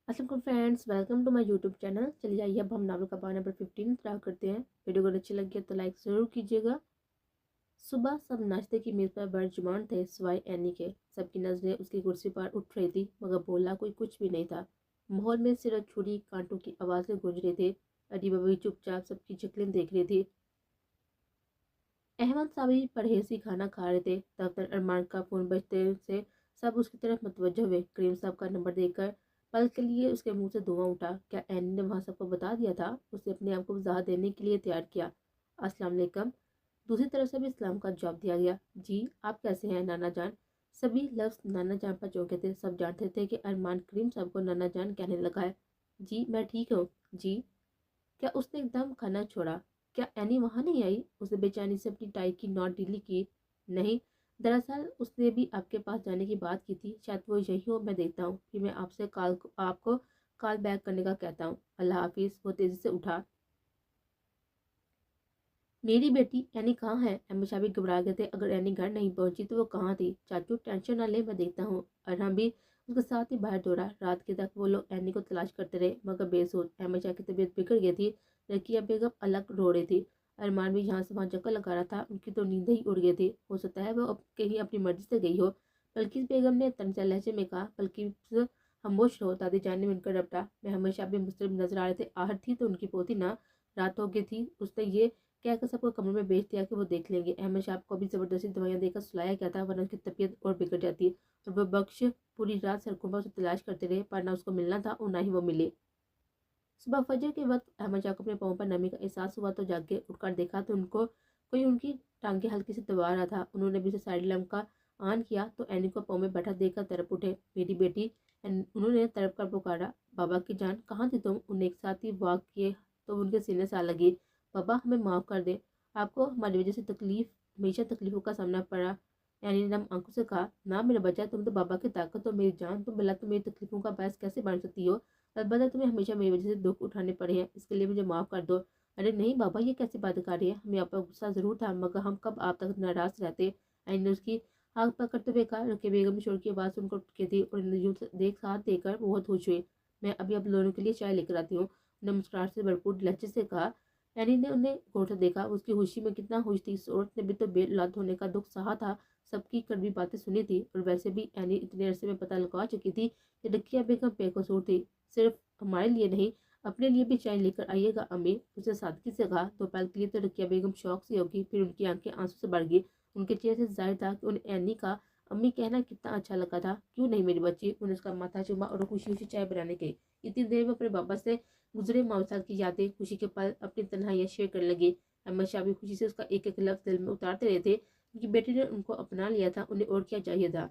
अस्सलाम friends, welcome to my YouTube channel. चलिए आइए अब हम नावल का पार्ट नंबर 15 स्टार्ट करते हैं। वीडियो अगर अच्छी लगी है तो लाइक ज़रूर कीजिएगा। सुबह सब नाश्ते की मेज़ पर बरजुमान थे सिवाय एनी के। सबकी नज़रें उसकी कुर्सी पर उठ रही थी मगर बोला कोई कुछ भी नहीं था। माहौल में सिर्फ छुरी कांटों की आवाज़ें गूंज रही थी। अजीबा भी चुपचाप सबकी शक्लें देख रही थी। अहमद साहब भी परहेज ही खाना खा रहे थे। दफ्तर अरमान का फ़ोन बजते से सब उसकी तरफ मुतवज्जो हुए। करीम साहब का नंबर देखकर पल के लिए उसके मुंह से धुआं उठा। क्या एनी ने वहाँ सबको बता दिया था? उसे अपने आप को वजाहत देने के लिए तैयार किया। अस्सलाम वालेकुम। दूसरी तरफ से भी इस्लाम का जवाब दिया गया। जी आप कैसे हैं नाना जान? सभी लफ्ज नाना जान पर चौंके थे। सब जानते थे कि अरमान करीम साहब को नाना जान कहने लगा है। जी मैं ठीक हूँ। जी। क्या उसने एकदम खाना छोड़ा? क्या एनी वहां नहीं आई? उसने बेचैनी से अपनी टाई की नॉट ढीली की। नहीं, दरअसल उसने भी आपके पास जाने की बात की थी। शायद वो यही हो। मैं देखता हूँ कि मैं आपको कॉल बैक करने का कहता हूँ। अल्लाह हाफिज। वो तेजी से उठा। मेरी बेटी एनी कहाँ है? हमेशा भी घबरा गए थे। अगर एनी घर नहीं पहुंची तो वो कहाँ थी? चाचू टेंशन ना ले, मैं देखता हूँ। अरहम भी उसके साथ ही बाहर दौड़ा। रात के तक वो लोग एनी को तलाश करते रहे मगर बेसुध। हमेशा की तबीयत बिगड़ गई थी। रकिया बेगम अलग रो रही थी। अरमान भी यहाँ से वहाँ चक्कर लगा रहा था। उनकी तो नींद ही उड़ गई थी। हो सकता है वो अब कहीं अपनी मर्जी से गई हो। बल्कि बेगम ने तनचा लहजे में कहा। बल्कि खामोश रहो। दादी जान ने मिलकर रपटा। मैं हमेशा भी मुस्लिम नजर आ रहे थे। आहट थी तो उनकी पोती ना। रात हो गई थी। उसने ये कहकर सबको कमरे में भेज दिया कि वो देख लेंगे। अहमद शाह को भी जबरदस्ती दवाइयां देकर सुलाया गया था वरना उसकी तबीयत और बिगड़ जाती। और वह बख्श पूरी रात सड़कों पर उसे तलाश करते रहे पर ना उसको मिलना था और ना ही वो मिले। सुबह फजर के वक्त अहमद शाह को अपने पाँव पर नमी का एहसास हुआ तो जाग के उठकर देखा तो उनको कोई उनकी टांगे हल्की से दबा रहा था। उन्होंने भी उसे साइड लैम्प का ऑन किया तो एनी को पाँव में बैठा देखकर तरफ उठे। मेरी बेटी। उन्होंने तरफ कर पुकारा। बाबा की जान कहाँ थी तुम? उन्हें एक साथ ही वॉक किए तो उनके सीने से आ लगी। बाबा हमें माफ़ कर दे। आपको हमारी वजह से तकलीफ हमेशा तकलीफों का सामना पड़ा। यानी नम आंखों से कहा। ना मेरा बच्चा, तुम तो बाबा की ताकत हो मेरी जान। तुम भला तुम मेरी तकलीफों का बायस कैसे बन सकती हो? अलबत्ता तुम्हें हमेशा मेरी वजह से दुख उठाने पड़े हैं। इसके लिए मुझे माफ़ कर दो। अरे नहीं बाबा, ये कैसी बात कर रही है? हमें आप पर गुस्सा जरूर था मगर हम कब आप तक नाराज रहते? एनी ने उसकी आग पकड़ते हुए कहा। रुके बेगम ने शोर की आवाज़ सुनकर उठ के थी और यूं देख साथ देकर बहुत खुश हुई। मैं अभी आप दोनों के लिए चाय लेकर आती हूँ। उन्हें मुस्कुराहट से भरपूर लहजे से कहा। एनी ने उन्हें गौर से देखा। उसकी खुशी में कितना खुश थी। इस औरत ने भी तो बेऔलाद होने का दुख सहा था। सबकी कड़वी बातें सुनी थी और वैसे भी एनी इतने अरसे में पता लगा चुकी थी कि रकिया बेगम बेकसूर थी। सिर्फ हमारे लिए नहीं, अपने लिए भी चाय लेकर आइएगा अम्मी, उसने सादगी से कहा। दो पल के लिए तो रकिया बेगम शौक से होगी फिर उनकी आंखें आंसू से भर गई। उनके चेहरे से जाहिर था कि उन्हें एनी का अम्मी कहना कितना अच्छा लगा था। क्यों नहीं मेरी बच्ची। उन्हें उसका माथा चूमा और खुशी खुशी चाय बनाने गई। इतनी देर में अपने बाबा से गुजरे मावसाल की यादें, खुशी के पल, अपनी तन्हाइयां शेयर करने लगी। अहमद शाह भी खुशी से उसका एक एक लफ्ज दिल में उतारते रहे थे। उनकी बेटी ने उनको अपना लिया था। उन्हें और क्या चाहिए था?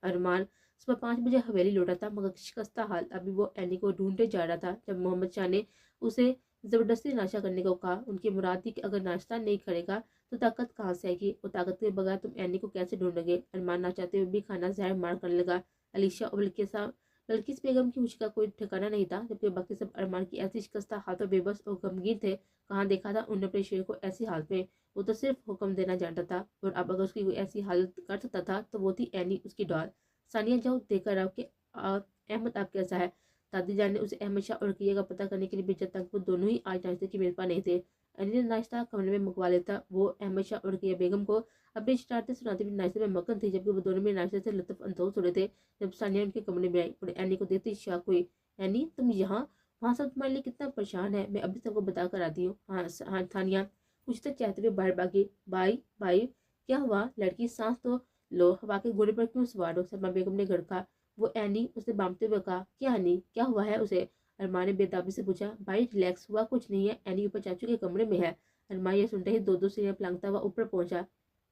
अरमान सुबह 5 बजे हवेली लौटा था मगर शिकस्ता हाल। अभी वो एनी को ढूंढते जा रहा था जब मोहम्मद शाह ने उसे जबरदस्ती नाश्ता करने को कहा। उनकी मुराद थी कि अगर नाश्ता नहीं करेगा तो ताकत कहाँ से आएगी और ताकत के बगैर तुम एनी को कैसे ढूंढोगे? अरमान ना चाहते हुए भी खाना जहर मार करने लगा। अलीशा और बल्किस बेगम की खुशी का कोई ठिकाना नहीं था जबकि बाकी सब अरमान की ऐसी शिकस्ता हाथों बेबस और गमगीन थे। कहाँ देखा था उन्होंने अपने शेर को ऐसी हालत में? वो तो सिर्फ हुक्म देना जानता था और अब अगर उसकी कोई ऐसी हालत कर सकता था तो वो थी एनी, उसकी डॉल। सानिया जाओ देकर आओ कि अहमद आप कैसा है? दादी जान ने उसे अहमद शाह और रकिया का पता करने के लिए भेजा था। वो दोनों ही आज नाश्ते की मेजबान नहीं थे। अली ने नाश्ता कमरे में मंगवा लेता। वो अहमद शाह और रकिया बेगम को अपनी शरारतें सुनाती हुई नाश्ते में मगन थी जबकि वो दोनों में नाश्ते से लुत्फ अंदोज हो रहे थे। जब सानिया उनके कमरे में आई और एनी को देखती शॉक हुई। एनी तुम यहाँ? वहाँ सब तुम्हारे लिए कितना परेशान है। मैं अभी सबको बता कर आती हूँ। हाँ हाँ थानिया कुछ तक चाहते हुए बाहर भागी। भाई भाई क्या हुआ? लड़की सांस तो लो। हवा के घोड़े पर क्यों सवार हो? सलमा बेगम ने गड़का। वो एनी उसने बांधते हुए कहा। क्या एनी क्या हुआ है उसे? अरमान ने बेताबी से पूछा। भाई रिलैक्स, हुआ कुछ नहीं है। एनी ऊपर चाचू के कमरे में है। अरमान ये सुनते ही दो दो सीढ़ियां पलंगता हुआ ऊपर पहुंचा।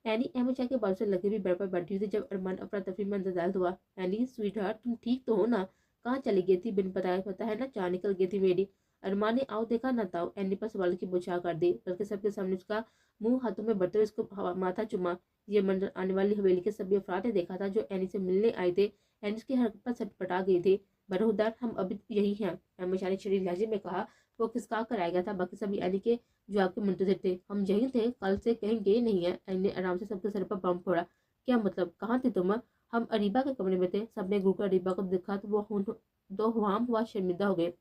एनी अहमद शाह के बाजू से लगी हुई बेड पर बैठी हुई थी जब अरमान अफरा तफरी में अंदर हुआ। एनी स्वीट हार्ट तुम ठीक तो हो ना? कहाँ चली गई थी बिन बताए? पता है ना जहाँ निकल गई थी मेरी? अरमान ने आओ देखा ना ताओ एनी पर सवाल की बौछार कर दी बल्कि सबके सामने उसका मुंह हाथों में भरते हुए उसको माथा चुमा। ये मंजर आने वाली हवेली के सभी अफराद ने देखा था जो एनी से मिलने आए थे। एनी उसकी हरकत पर छटपटा गई थी। बरहुदार हम अभी यही हैं, अहमद शाह ने शरीर लहजे में कहा। वो किसका कर आएगा था? बाकी सभी एनी के जवाब के मुंतजिर थे। हम यही थे, कल से कहीं गए नहीं है। एनी ने आराम से सबके सर पर बम फोड़ा। क्या मतलब? कहाँ थे तुम? हम अरीबा के कमरे में थे। सबने घूर कर अरीबा को देखा तो वो दोहवाम हुआ शर्मिंदा हो गए।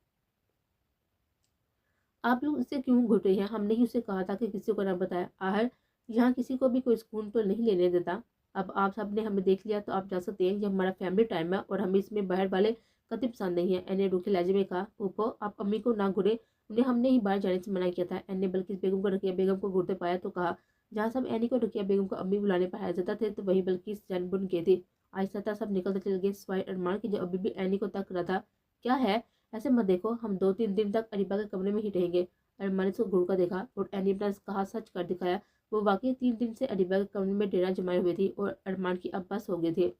आप लोग इससे क्यों घुट रही हैं? हमने ही उसे कहा था कि किसी को ना बताया। आहर यहाँ किसी को भी कोई सुकून तो नहीं लेने देता। अब आप सब ने हमें देख लिया तो आप जा सकते हैं। ये हमारा फैमिली टाइम है और हमें इसमें बाहर वाले कतई पसंद नहीं है। एने रूखे लहजे में कहा, फूफो आप अम्मी को ना घुरे, उन्हें हमने ही बाहर जाने से मना किया था। एने बल्कि बेगम को रकिया बेगम को घूरते पाया तो कहा, जहाँ सब एनी को रकिया बेगम को अम्मी बुलाने पर हाजिर जाता थे तो वही बल्कि जन बुन गए थे। आहिस्ता सब निकलते चले गए सिवाय अरमान की जो अभी भी एनी को तक रहा था। क्या है, ऐसे मत देखो, हम 2-3 दिन तक अरीबा के कमरे में ही रहेंगे। अरमान ने उसको घूर कर देखा और एनी अपना कहा सच कर दिखाया। वो वाकई 3 दिन से अरीबा के कमरे में डेरा जमाए हुए थी और अरमान की अब बस हो गए थे।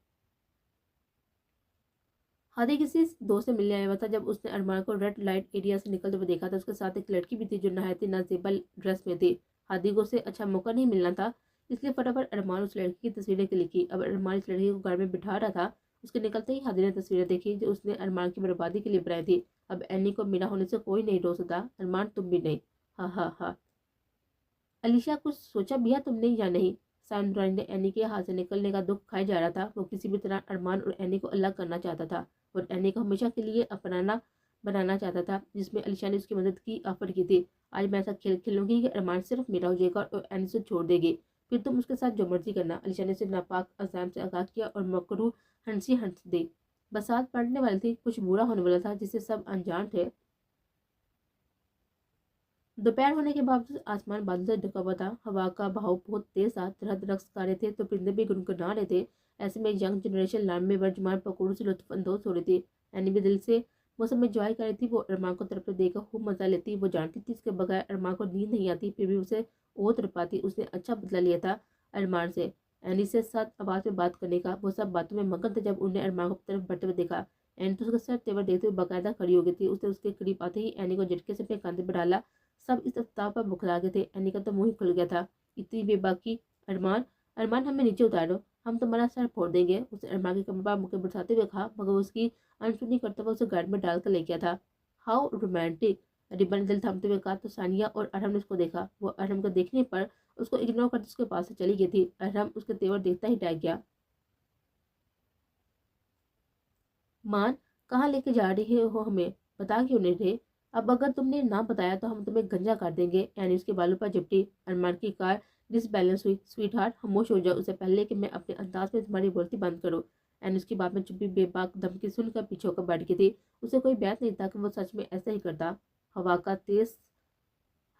हादी किसी दोस्त से मिलने आया हुआ था। जब उसने अरमान को रेड लाइट एरिया से निकलते हुए देखा था, उसके साथ एक लड़की भी थी जो नहायती नाजेबल ड्रेस में थी। हादी को उससे अच्छा मौका नहीं मिलना था, इसलिए फटाफट अरमान उस लड़की की तस्वीरें क्लिक। अब अरमान इस लड़की को घर में बिठा रहा था, उसके निकलते ही हादी ने तस्वीरें देखी जो उसने अरमान की बर्बादी के लिए बनाई थी। अब एनी को मेरा होने से कोई नहीं रोक सकता, अरमान तुम भी नहीं। हा हा हा। अलीशा, कुछ सोचा भी है तुमने या नहीं? साइमन ने एनी के हाथ से निकलने का दुख खाया जा रहा था। वो किसी भी तरह अरमान और एनी को अलग करना चाहता था और एनी को हमेशा के लिए अपनाना बनाना चाहता था, जिसमें अलीशा ने उसकी मदद की ऑफर की थी। आज मैं ऐसा खेल खेलूंगी कि अरमान सिर्फ मेरा हो जाएगा और एनी से छोड़ देगी, फिर तुम उसके साथ जो मर्जी करना। अलीशा ने उसे नापाक अजाम से आगाह किया और मकरू हंसी हंस दी। बरसात पड़ने वाली थी, कुछ बुरा होने वाला था जिससे सब अनजान थे। दोपहर होने के बावजूद आसमान बादल से ढका हुआ था। हवा का बहाव बहुत तेज था, तरह तरह रक्स गा रहे थे तो परिंदे भी गुनगुना रहे थे। ऐसे में यंग जनरेशन लाइन में वर्जमान पकौड़ों से लुत्फ अंदोज हो रही थी। एनी भी दिल से मौसम में एंजॉय कर रही थी। वो अरमान को तरफ देखकर खूब मजा लेती। वो जानती थी इसके बगैर अरमान को नींद नहीं आती, फिर भी उसे और तरपाती। उसने अच्छा बदला लिया था अरमान से, एनी से साथ आवाज में बात करने का। वो सब बातों में मगन थे जब उन्हें अरमान को तरफ बढ़ते हुए देखा। एनी तो उसका सर तेवर देखते हुए बाकायदा खड़ी हो गई थी। उसने उसके करीब आते ही एनी को झटके से अपने कंधे पर डाला। सब इस अफ्ताब पर बुखला गए थे। एनी का तो मुंह ही खुल गया था, इतनी बेबाकी। अरमान, अरमान हमें नीचे उतारो, हम तुम्हारा सर फोड़ देंगे, उसने अरमान के कमर पर मुके बरसाते हुए कहा, मगर उसकी अनसुनी करते हुए उसे गाड़ी में डालकर ले गया था। हाउ रोमांटिक, रिबन ने दिल थामते हुए कहा तो सानिया और अरहम ने उसको देखा। वो अरहम को देखने पर उसको इग्नोर करते उसके पास से चली गई थी। अरहम उसके तेवर देखता ही रह गया। मान, कहाँ लेके जा रही हो हमें? बता क्यों नहीं रहे? अब अगर तुमने ना बताया तो हम तुम्हें गंजा कर देंगे। यानी उसके बालों पर झपटी। अरमान की कार डिसबैलेंस हुई। स्वीट हार्ट, खामोश हो जाओ, उससे पहले कि मैं अपने अंदाज में तुम्हारी बोलती बंद करूँ। एंड उसकी बात में चुप्पी बेबाक धमकी सुनकर पीछे होकर बैठ गई थी। उसे कोई बैत नहीं था कि वो सच में ऐसा ही करता। हवा का तेज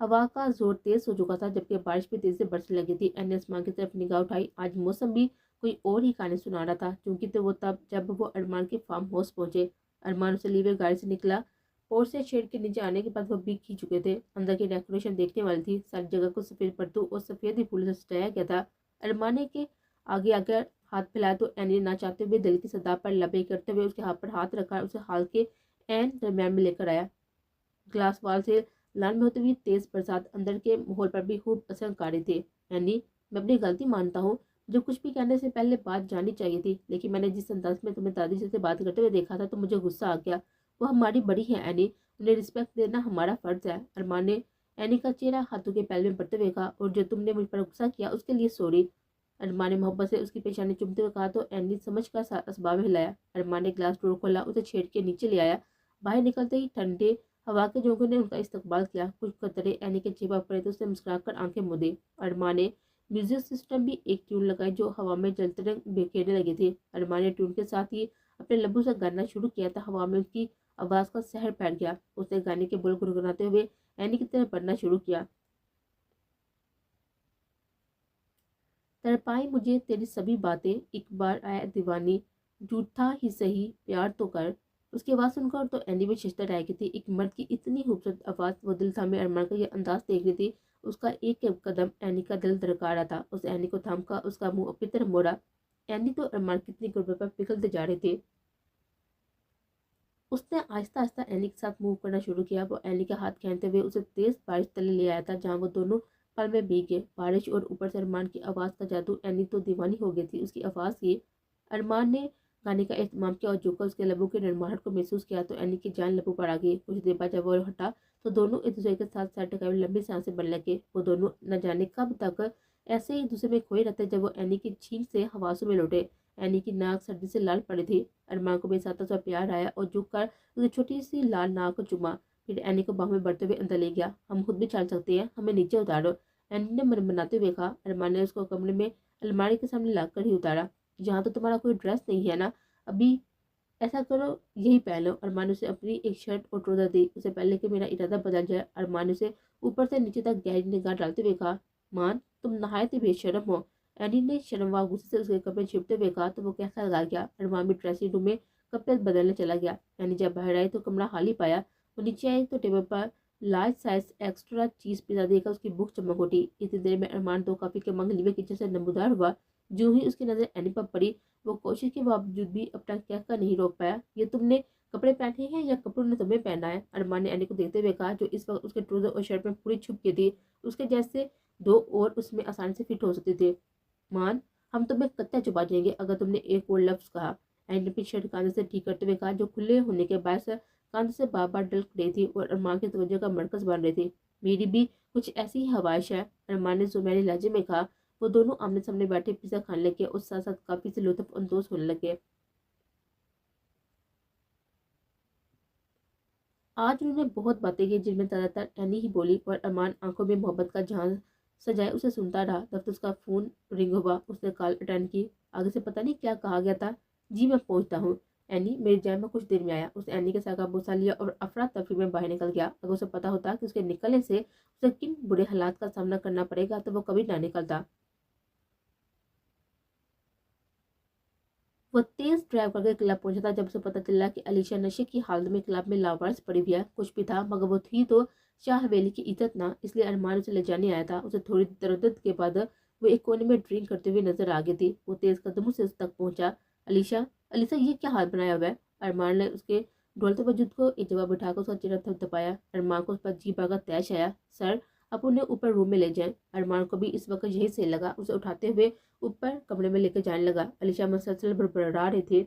हवा का जोर तेज हो चुका था, जबकि बारिश भी तेज से बरसने लगी थी। एन ने आसमान की तरफ निगाह उठाई। आज मौसम भी कोई और ही कहानी सुना रहा था, क्योंकि तो वो तब जब वो अरमान के फार्म हाउस पहुंचे। अरमान उसे लिए हुए गाड़ी से निकला और से शेड के नीचे आने के बाद वो भीग ही चुके थे। अंदर की डेकोरेशन देखने वाली थी। सारी जगह को सफेद पर्दों और सफेद ही फूलों से सजाया गया था। अरमान ने के आगे आकर हाथ फैलाया तो एनी ने ना चाहते हुए दिल की सदा पर लबे करते हुए उसके हाथ पर हाथ रखा, उसे हाल के एन दरमियान में लेकर आया। ग्लास वाल से लाल में होती हुई तेज बरसात अंदर के माहौल पर भी खूब असरकारी थे। यानी मैं अपनी गलती मानता हूँ, जो कुछ भी कहने से पहले बात जाननी चाहिए थी, लेकिन मैंने जिस अंदाज में तुम्हें दादी जी से बात करते हुए देखा था तो मुझे गुस्सा आ गया। वो हमारी बड़ी है एनी, उन्हें रिस्पेक्ट देना हमारा फर्ज है। अरमान ने एनी का चेहरा हाथों के पहले में पड़ते हुए कहा, और जो तुमने मुझ पर गुस्सा किया उसके लिए सॉरी। अरमान ने मोहब्बत से उसकी पेशानी चूमते हुए कहा तो एनी समझ का असबाब हिलाया। अरमान ने ग्लास डोर खोला, उसे छेड़ के नीचे ले आया। बाहर निकलते ही ठंडे हवा के झोंकों ने उनका इस्तकबाल किया। कुछ कतरे एनी के जेब पड़े तो उसने मुस्कुराकर आंखें मूंदी। अरमान ने म्यूजिक सिस्टम भी एक ट्यून लगाई जो हवा में जलते रंग बिखेरने लगी थी। अरमान ने ट्यून के साथ ही अपने लब्बों से गाना शुरू किया था। हवा में उसकी आवाज का सहर फैल गया। उसने गाने के बोल गुनगुनाते हुए एनी की तरफ बढ़ना शुरू किया। तड़पाई मुझे तेरी सभी बातें, एक बार आया दीवानी, झूठा ही सही प्यार तो कर। उसकी आवाज़ सुनकर तो एनी भी शिश्ता रह गई थी। एक मर्द की इतनी खूबसूरत आवाज़, वो दिल थामे अरमान का ये अंदाज देख रही थी। उसका एक एक कदम एनी का दिल धड़का रहा था। उस एनी को थाम कर उसका मुंह अपनी तरफ मोड़ा। एनी तो अरमान की इतनी गुर्बत पर पिघलते जा रहे थे। उसने आहिस्ता आहिस्ता एनी के साथ मूव करना शुरू किया। वो एनी का हाथ खींचते हुए उसे तेज बारिश तले ले आया था, जहाँ वो दोनों पल में भीग गए। बारिश और ऊपर से अरमान की आवाज़ का जादू। एनी तो दीवानी हो गई थी उसकी आवाज़ की। अरमान ने गाने का एहतमाम किया और झुककर उसके लबों के नरमाहट को महसूस किया तो एनी की जान लबों पर आ गई। कुछ देर बाद जब वो हटा तो दोनों एक दूसरे के साथ सर टकाए हुए लंबी सांसें बनने लगे। वो दोनों न जाने कब तक ऐसे ही दूसरे में खोए रहते जब वो एनी की छींक से हवासों में लौटे। एनी की नाक सर्दी से लाल पड़ी थी। अरमान को बेसाता सा प्यार आया और झुककर उसकी छोटी सी लाल नाक को चुमा, फिर एनी को बाहों में बढ़ते हुए अंदर ले गया। हम खुद भी चल सकते हैं, हमें नीचे उतारो, एनी ने मन बनाते हुए कहा। अरमान ने उसको कमरे में अलमारी के सामने लाकर ही उतारा। यहाँ तो तुम्हारा कोई ड्रेस नहीं है ना, अभी ऐसा करो यही पहन लो। अरमान ने उसे अपनी एक शर्ट और ट्राउजर दी, उससे पहले कि मेरा इरादा बदल जाए। अरमान ने उसे ऊपर से नीचे तक गहरी निगाह डालते हुए कहा, मान तुम नहायत ही बेशर्म हो। एनी ने शर्मवा गुस्से से उसके कपड़े छिपते हुए कहा तो वो कैसा लगा गया। अरमान भी ड्रेसिंग रूम में कपड़े बदलने चला गया। एनी जब बाहर आई तो कमरा खाली पाया। वो नीचे आई तो टेबल पर लार्ज साइज एक्स्ट्रा चीज पिज़्ज़ा देकर उसकी भूख चमक उठी। इतनी देर में अरमान 2 कॉफी के मंग लिए किचन से नमूदार हुआ। जो ही उसकी नजर एनी पर पड़ी, वो कोशिश के बावजूद भी अपना कहकर नहीं रोक पाया, ये तुमने कपड़े पहने हैं या कपड़ों ने तुम्हें पहना है। अरमान ने एनी को देखते हुए कहा, जो इस वक्त उसके ट्राउजर और शर्ट में पूरी छुप की थी, उसके जैसे 2 और उसमें आसानी से फिट हो सकते थे। मान हम तुम्हें कत्ता चुपा देंगे अगर तुमने एक और लफ्ज कहा। एनी ने अपनी शर्ट कांधे से ठीक करते हुए कहा, जो खुले होने के बाद कांधे से बार बार डल रही थी और अरमान की तवज्जो का मरकज बन रही थी। मेरी भी कुछ ऐसी ही हवाइश है, अरमान ने सुनहरी लहजे में कहा। वो दोनों आमने सामने बैठे पिज्जा खाने लगे और साथ साथ काफी से लुत्फ अंदोज होने लगे। आज उन्होंने बहुत बातें की जिनमें ज्यादातर एनी ही बोली और अरमान आंखों में मोहब्बत का जहां सजाए उसे सुनता रहा। तब तो उसका फोन रिंग हुआ। उसने कॉल अटेंड की। आगे से पता नहीं क्या कहा गया था। जी मैं पहुंचता हूँ एनी, मेरी जान में कुछ देर में आया। उसने एनी के साथ का बोसा लिया और अफरा तफरी में बाहर निकल गया। अगर उसे पता होता कि उसके निकलने से उसे किन बुरे हालात का सामना करना पड़ेगा तो वो कभी ना निकलता। वो तेज ड्राइव करके क्लब पहुंचा था जब उसे पता चला कि अलीशा नशे की हालत में क्लब में लावारिस पड़ी हुई है। कुछ भी था मगर वो थी तो शाह हवेली की इज्जत ना, इसलिए अरमान उसे ले जाने आया था। उसे थोड़ी तरद्दुद के बाद वो एक कोने में ड्रिंक करते हुए नजर आ गई थी। वो तेज कदमों से उस तक पहुंचा। अलीशा, अलीशा ये क्या हाथ बनाया हुआ है। अरमान ने उसके ढोलते वजूद को एक जगह बिठाकर उसका चेहरा थपथपाया। अरमान को उस पर जी का तैश आया। सर आप उन्हें ऊपर रूम में ले जाएं। अरमान को भी इस वक्त यही सही लगा। उसे उठाते हुए ऊपर कमरे में लेकर जाने लगा। अलीशा मुसलसल बड़बड़ा रही थी।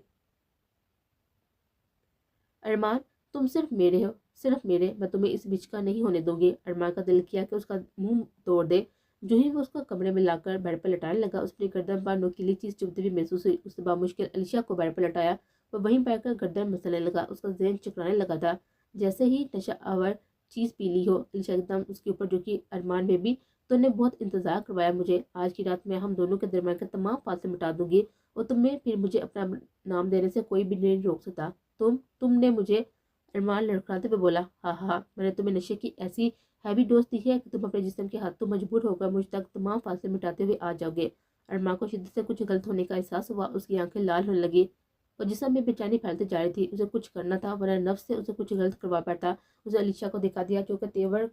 अरमान तुम सिर्फ मेरे हो, सिर्फ मेरे, मैं तुम्हें इस बीच का नहीं होने दूंगी। अरमान का दिल किया कि उसका मुंह तोड़ दे। जो ही वो उसको कमरे में लाकर बेड पर लटाने लगा, उसकी गर्दन पर नोकीली चीज चुभती हुई महसूस हुई। उसने बामुश्किल अलीशा को बेड पर लटाया। वह वहीं बैठकर गर्दन मसलने लगा। उसका ज़हन चकराने लगा था जैसे ही नशा आवर चीज पी ली हो। अलीशा एकदम उसके ऊपर जो कि अरमान में भी, तुमने बहुत इंतजार करवाया मुझे। आज की रात में हम दोनों के दरमियान के तमाम फासले मिटा दूंगी और तुम्हें फिर मुझे अपना नाम देने से कोई भी नहीं रोक सकता। तुमने मुझे, अरमान लड़खड़ाते हुए बोला, हाँ हाँ, मैंने तुम्हें नशे की ऐसी हैवी डोज दी है कि तुम अपने जिस्म के हाथों मजबूर होकर मुझ तक तमाम फासले मिटाते हुए आ जाओगे। अरमान को शिद्दत से कुछ गलत होने का एहसास हुआ। उसकी आंखें लाल होने लगी और जिस्म में बेचैनी फैलती जा रही थी। उसे कुछ करना था वरना नफ्स से उसे कुछ गलत करवा बैठा। उसे अलीशा को दिखा दिया जो कि तेवर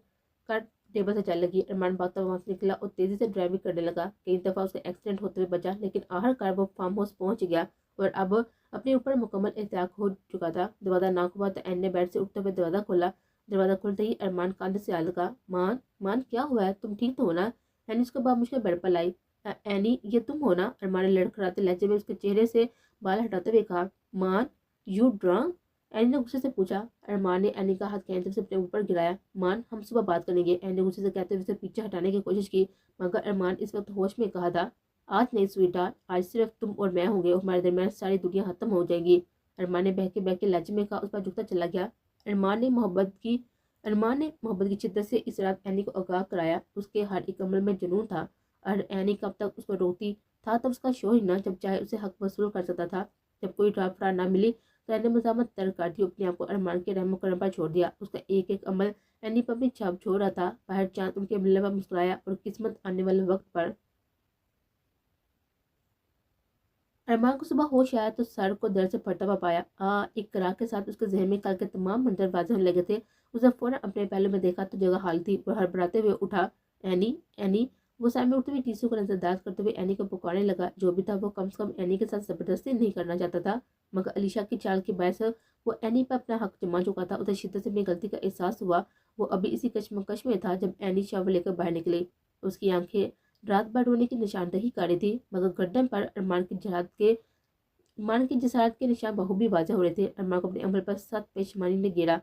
का टेबल से चल लगी। अरमान भागता वहां से निकला और तेजी से ड्राइविंग करने लगा। कई दफा उसे एक्सीडेंट होते हुए बचा, लेकिन आखिरकार वो फार्म हाउस पहुंच गया और अब अपने ऊपर मुकम्मल एहतियात हो चुका था। दरवाजा नाक हुआ तो एन ने बेड से उठते हुए दरवाजा खोला। दरवाजा खुलते ही अरमान कांधे से आ लगा। मान मान क्या हुआ है, तुम ठीक तो हो ना। एनी उसके बाद मुझे बेड पर लाई। एनी ये तुम हो ना। अरमान ने लड़खड़ाते लहजे में उसके चेहरे से बाल हटाते हुए कहा। मान यू ड्रंक, एनी ने गुस्से से पूछा। अरमान ने एनी का हाथ कैंचर से अपने ऊपर गिराया। मान हम सुबह बात करेंगे, एनी ने गुस्से से कहते हुए उसे पीछे हटाने की कोशिश की, मगर अरमान इस वक्त होश में कहा था, आज नहीं स्वीटार्ट, आज सिर्फ तुम और मैं होंगे और हमारे दरमियान सारी दुनिया खत्म हो जाएगी। अरमान ने बहके बहके लहजे में कहा। उस पर झुकता चला गया। अरमान ने मोहब्बत की शिद्दत से इस रात एनी को आगाह कराया। उसके हर एक अमल में जुनून था और एनी कब तक उसको रोकती था तब उसका शोर ही ना, जब चाहे उसे हक वसूल कर सकता था। जब कोई ड्राफ्ट ना मिली तो एनी मजामत तर्क कर दी। अपने आप को अरमान के रहम करम पर छोड़ दिया। उसका एक एक अमल एनी पर भी छाप छोड़ रहा था। बाहर चांद उनके मिलने पर मुस्कुराया और किस्मत आने वाले वक्त पर। अरमान को सुबह होश आया तो सर को दर्द से फटता हुआ पाया। एक कराह के साथ उसके जहन में कल के तमाम मंजर वाज़ेह होने लगे थे। उसने फौरन अपने पहलू में देखा तो जगह खाली थी। वो हड़बड़ाते हुए उठा। एनी एनी, वो सर में उठते हुए टीसू को नजरअंदाज करते हुए एनी को पुकारने लगा। जो भी था वो कम से कम एनी के साथ जबरदस्ती नहीं करना चाहता था, मगर अलीशा की चाल के बायस वो एनी पर अपना हक जमा चुका था। उसे शिद्दत से अपनी गलती का एहसास हुआ। वो अभी इसी कश्मकश में था जब एनी शावर लेकर बाहर निकली। उसकी आंखें रात भर रोने की निशानदही कर रही थी, मगर गर्दन पर अरमान की जसारत के निशान बहु भी वाज़ह हो रहे थे। अरमान को अपने अमल पर सख्त पेशमानी ने घेरा।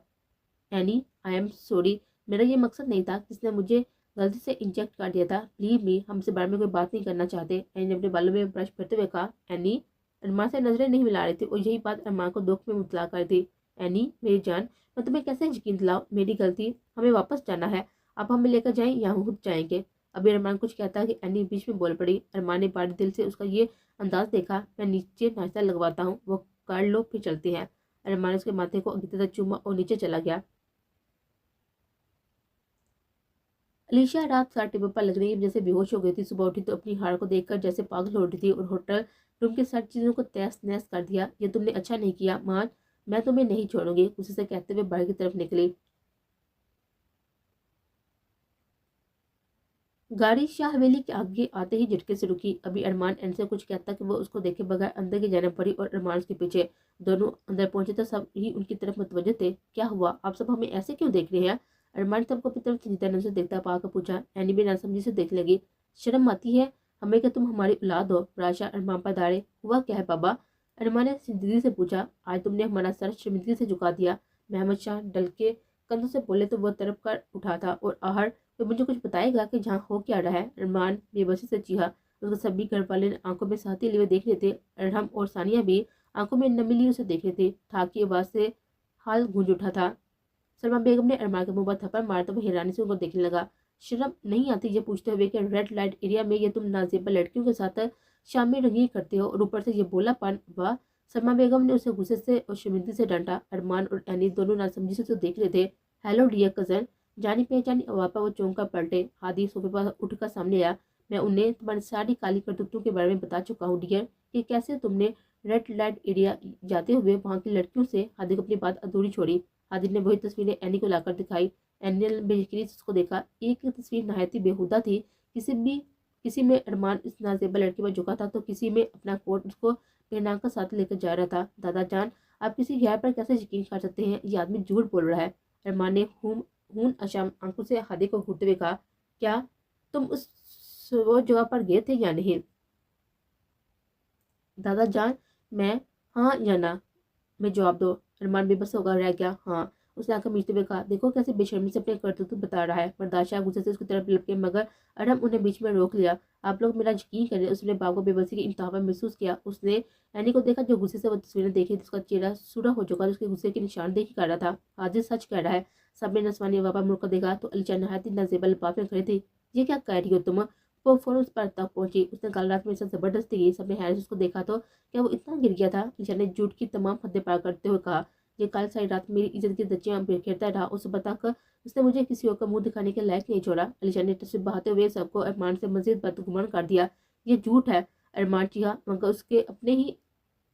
एनी आई एम सॉरी, मेरा ये मकसद नहीं था। किसने मुझे गलती से इंजेक्ट कर दिया था। लीव मी, हमसे बारे में कोई बात नहीं करना चाहते। एनी ने अपने बालों में ब्रश फिरते हुए कहा। एनी अरमान से नजरें नहीं मिला रही थी और यही बात अरमान को दुख में मुबतला कर दी। एनी मेरी जान, मैं तुम्हें कैसे यकीन दिलाऊं, मेरी गलती, हमें वापस जाना है, आप हमें लेकर जाएं या हम खुद जाएंगे। अभी अरमान कुछ कहता कि एनी बीच में बोल पड़ी। अरमान ने बारी दिल से उसका ये अंदाज देखा। मैं नीचे नाश्ता लगवाता हूँ, वो कर लो फिर चलते हैं। अरमान ने उसके माथे को अंकिता तक चूमा और नीचे चला गया। अलीशा रात 7 टेबल पर लग रही है जैसे बेहोश हो गई थी। सुबह उठी तो अपनी हार को देखकर जैसे पागल हो रही थी और होटल रूम के सारी चीजों को तहस नहस कर दिया। ये तुमने अच्छा नहीं किया मां, मैं तुम्हें नहीं छोड़ूंगी, उसी से कहते हुए बाहर की तरफ निकली। गाड़ी शाह हवेली के आगे आते ही झटके से रुकी। अभी अरमान एन से कुछ कहता कि वो उसको देखे बगैर अंदर की जाने पड़ी और अरमान उसके पीछे। दोनों अंदर पहुंचे तो सब ही उनकी तरफ मुतवज्जो थे। क्या हुआ, आप सब हमें ऐसे क्यों देख रहे हैं? अरमान सबको अपनी तरफ संजीदा नजर से देखता पाकर पूछा। एनी भी नासमझी से देख लगी। शर्म आती है हमें कि तुम हमारी औलाद हो? राशा अरमान पर दाड़े। हुआ क्या है बाबा? अरमान ने संजीदगी से पूछा। आज तुमने हमारा सर शर्मिंदगी से झुका दिया। महमद शाह डल के कंधों से बोले तो वह तरफ कर उठा था और आहर, तो मुझे कुछ बताएगा कि जहाँ हो क्या रहा है? अरमान बेबसी से चीहा। उसके सभी घर वाले ने आंखों में सहते लिए देख रहे थे। अरहम और सानिया भी आंखों में नमी लिए उसे देख रहे थे। ठाक की आवाज से हाल गूंज उठा था। सलमा बेगम ने अरमान के मुंह पर थप्पड़ मारा तो वह हैरानी से उनको देखने लगा। शर्म नहीं आती ये पूछते हुए कि रेड लाइट एरिया में ये तुम नाजेबा लड़कियों के साथ शामी रंगीन करते हो और ऊपर से ये बोलापन? वाह! सलमा बेगम ने उसे गुस्से से और शर्मिंदगी से डांटा। अरमान और एनी दोनों नासमझी से उसे देख रहे थे। Hello dear cousin. जानी पहचानी आवाज पर वो चौंका पलटे। हादी सोफे पर उठकर सामने आया। मैं उन्हें तुम्हारी सारी काली करतूतों के बारे में बता चुका हूँ डियर, कि कैसे तुमने रेड लाइट एरिया जाते हुए वहाँ की लड़कियों से। हादी को अपनी बात अधूरी छोड़ी। हादी ने वही तस्वीरें एनी को लाकर दिखाई। एनी ने बेयकीनी से उसको देखा। एक तस्वीर नहायत ही बेहुदा थी। किसी में अरमान इस नाजेबा लड़की पर झुका था तो किसी में अपना कोट उसको पहना कर साथ लेकर जा रहा था। दादा जान, आप किसी गैर पर कैसे यकीन कर सकते हैं? ये आदमी झूठ बोल रहा है। अरमान ने हून अशाम आंखों से हादी को घूरते हुए कहा। क्या तुम उस वो जगह पर गए थे या नहीं? दादा जान, मैं, हाँ या ना में जवाब दो। अरमान बेबस होकर रह गया। हाँ, उसने आंखें मीचते हुए कहा। देखो कैसे बेशर्मी से अपने करतूत बता रहा है। बर्दाश्त गुस्से से उसकी तरफ लपके मगर अरहम उन्हें बीच में रोक लिया। आप लोग मेरा यकीन करें, उसने बाप को बेबसी की इंतहा पर महसूस किया। उसने एनी को देखा जो गुस्से से वो तस्वीरें देखी। उसका चेहरा सूरा हो चुका था। उसके गुस्से की निशानदेही कर रहा था। हाजिर सच कह रहा है। सब ने नस्वानी वापा मुड़कर देखा तो अलीचा नहायत ही नाजेबा लिफाफे में खड़ी थी। ये क्या कह रही हो तुम? वो फौरन उस पर तक पहुंची। उसने कल रात मेरे साथ जबरदस्ती की। सबने हैरत से उसको देखा तो क्या वो इतना गिर गया था? अलीशा ने झूठ की तमाम हदें पार करते हुए कहा। ये कल सारी रात मेरी इज्जत की धज्जियां बिखेरता रहा। उस बताकर उसने मुझे किसी और का मुंह दिखाने के लायक नहीं छोड़ा। अलीशा ने तस्वीर बहाते हुए सबको अरमान से मजीद बदगुमान कर दिया। ये झूठ है। अरमान चिहा मगर उसके अपने ही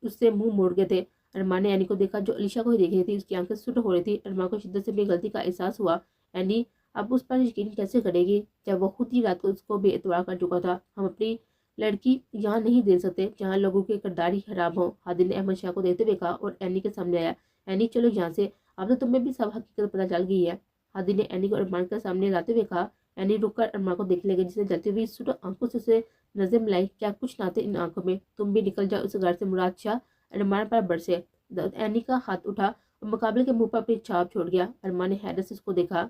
उससे मुंह मोड़ गए थे। अरमान ने एनी को देखा जो अलीशा को ही देख रही थी। उसकी आंखें सुर्ख हो रही थी। अरमान को शिद्दत से अपनी गलती का एहसास हुआ। एनी अब उस पर यकीन कैसे करेगी जब वो खुद ही रात को उसको बेएतबार कर चुका था? हम अपनी लड़की यहाँ नहीं दे सकते जहाँ लोगों के किरदार ही खराब हो। हादी ने अहमद शाह को देखते हुए कहा और एनी के सामने आया। एनी चलो यहाँ से, अब तो तुम्हें भी सब हकीकत पता चल गई है। हादी ने एनी को अरमान के सामने लाते हुए कहा। एनी रुककर अरमान को देखने लगी जिसने जलती हुई सुर आंखों से उसे नजर मिलाई। क्या कुछ ना थे इन आंखों में? तुम भी निकल जाओ उस घर से। मुराद शाह अरमान पर बरसे। एनी का हाथ उठा और मुकाबले के मुंह पर अपनी छाप छोड़ गया। अरमान ने हैरत से उसको देखा।